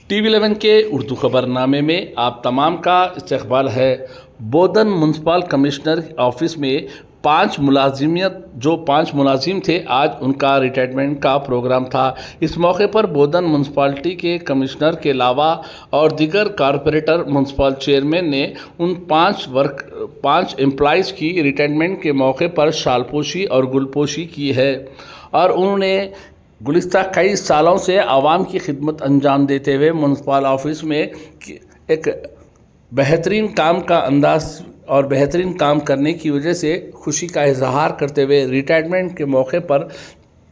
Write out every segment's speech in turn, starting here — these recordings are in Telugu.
TV11 के उर्दू खबरनामे में आप तमाम का इस्तकबाल है। बोधन म्युनिसिपल कमिश्नर ऑफिस में पाँच मुलाजिम थे, आज उनका रिटायरमेंट का प्रोग्राम था। इस मौके पर बोधन म्यूनसिपालिटी के कमिश्नर के अलावा और दीगर कारपोरेटर म्यूनसिपल चेयरमैन ने उन पाँच एम्प्लॉइज़ की रिटायरमेंट के मौके पर शालपोशी और गुलपोशी की है और उन्होंने गुज़िश्ता कई सालों से आवाम की खिदमत अंजाम देते हुए म्यूनसिपल ऑफिस में एक बेहतरीन काम का अंदाज और बेहतरीन काम करने की वजह से खुशी का इजहार करते हुए रिटायरमेंट के मौके पर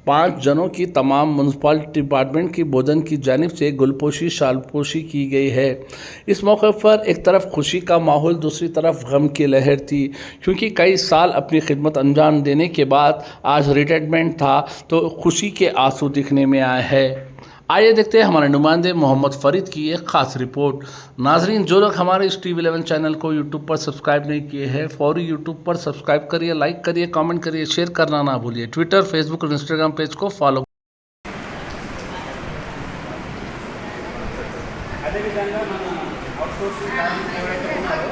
5 जनों की तमाम म्यूनसिपल डिपार्टमेंट की बोधन की जानिब से गुलपोशी शालपोशी की गई है। इस मौके पर एक तरफ खुशी का माहौल, दूसरी तरफ गम की लहर थी, क्योंकि कई साल अपनी खिदमत अंजाम देने के बाद आज रिटायरमेंट था तो खुशी के आंसू दिखने में आए हैं। आइए देखते हैं हमारे नुमाइंदे मोहम्मद फरीद की एक ख़ास रिपोर्ट। नाजरीन, जो लोग हमारे इस TV11 चैनल को यूट्यूब पर सब्सक्राइब नहीं किए हैं, फौरी यूट्यूब पर सब्सक्राइब करिए, लाइक करिए, कमेंट करिए, शेयर करना ना भूलिए। ट्विटर, फेसबुक और इंस्टाग्राम पेज को फॉलो। అదేవిధంగా మన అవుట్సోర్సింగ్ కార్మికులు ఎవరైతే ఉన్నారో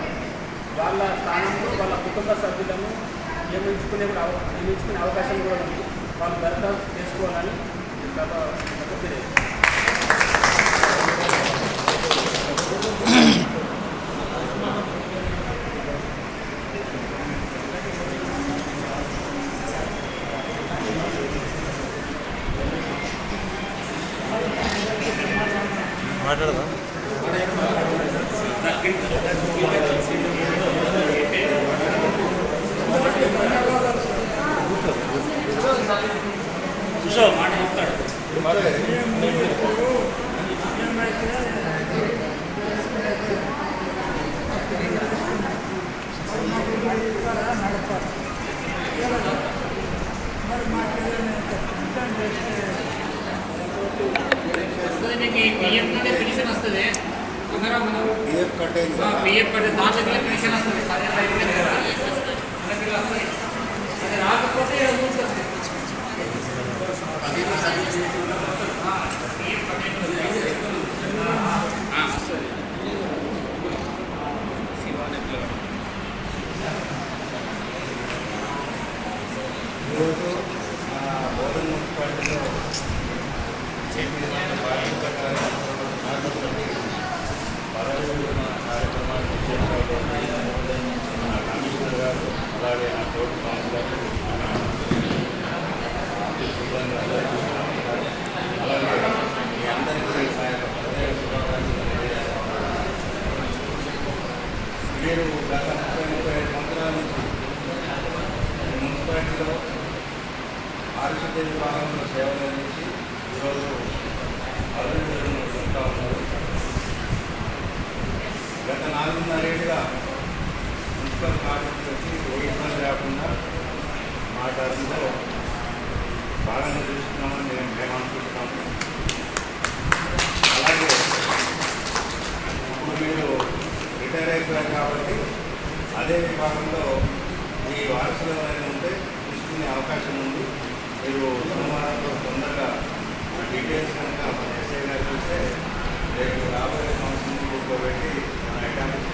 వాళ్ళ స్థానంలో వాళ్ళ కుటుంబ సభ్యులను నియమించుకునే అవకాశం కూడా ఉంది. వాళ్ళు దరఖాస్తు చేసుకోవాలని తెలియదు. మాట్లాడదా పిఎఫ్ పెన్షన్ వస్తుంది, పిఎఫ్ కట్టే దాంట్లో పెన్షన్ వస్తుంది, అది రాకపోతే ఈరోజు బోధన్ మున్సిపాలిటీలో చేపట్టిన బాధ్యత కార్యక్రమాన్ని చేపట్టే మన కమిషనర్ గారు, అలాగే నా తోటి కౌన్సిలర్, సిబ్బంది అందరికీ, అలాగే మీ అందరికీ నా యొక్క హృదయ శుభాకాంక్షలు తెలియజేస్తాను. మీరు గత 35 సంవత్సరాల నుంచి మున్సిపాలిటీలో పారిశుద్ధ్య విభాగంలో సేవలు అందించి ఈరోజు అభివృద్ధిని పొందుతూ ఉన్నారు. గత 4.5 ఏళ్ళుగా మున్సిపల్ కార్మికులు వచ్చి ఏ ఇబ్బంది లేకుండా మా టర్మ్లో బాగా చూస్తున్నామని మేము అనుకుంటున్నాము. అలాగే ఇప్పుడు మీరు రిటైర్ అయిపోయారు కాబట్టి అదే విభాగంలో మీ వారసులు ఎవరైనా ఉంటే తీసుకునే అవకాశం ఉంది. మీరు సోమవారంలో తొందరగా డీటెయిల్స్ కనుక మన ఎస్ఐ గారు చూస్తే రేపు రాబోయే సంవత్సరం కూర్చోబెట్టి మన అకాడమిక్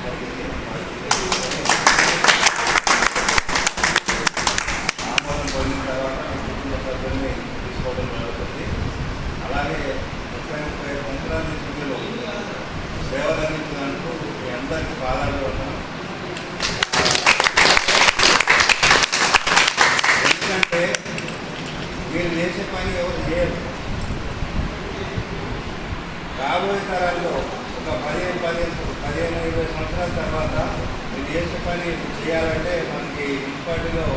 ఆమోదం పొందిన తర్వాత కుటుంబ సభ్యుల్ని తీసుకోవడం జరుగుతుంది. అలాగే 30 సంవత్సరాల నుంచి మీరు సేవలు అందించినందుకు మీ అందరికీ పాదాలు పడతాను. ఎందుకంటే మీరు చేసే పని ఎవరు చేయరు. రాబోయే తరాల్లో ఒక 15-20 సంవత్సరాల తర్వాత మీరు చేసే పని చేయాలంటే మనకి మున్సిపాలిటీలో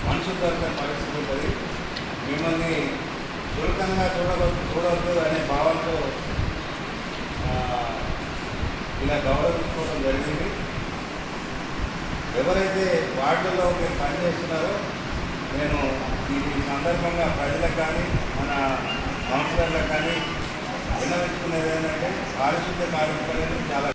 మనుషులు దొరికిన పరిస్థితి ఉంటుంది. మిమ్మల్ని చులకనగా చూడవద్దు అనే భావంతో ఇలా గౌరవించుకోవడం జరిగింది. ఎవరైతే వార్డుల్లో మీరు పనిచేస్తున్నారో నేను ఈ సందర్భంగా ప్రజలకు కానీ మన కౌన్సిలర్లకు కానీ విన్నవించుకునేది ఏంటంటే పారిశుద్ధ్య కార్మికులను చాలా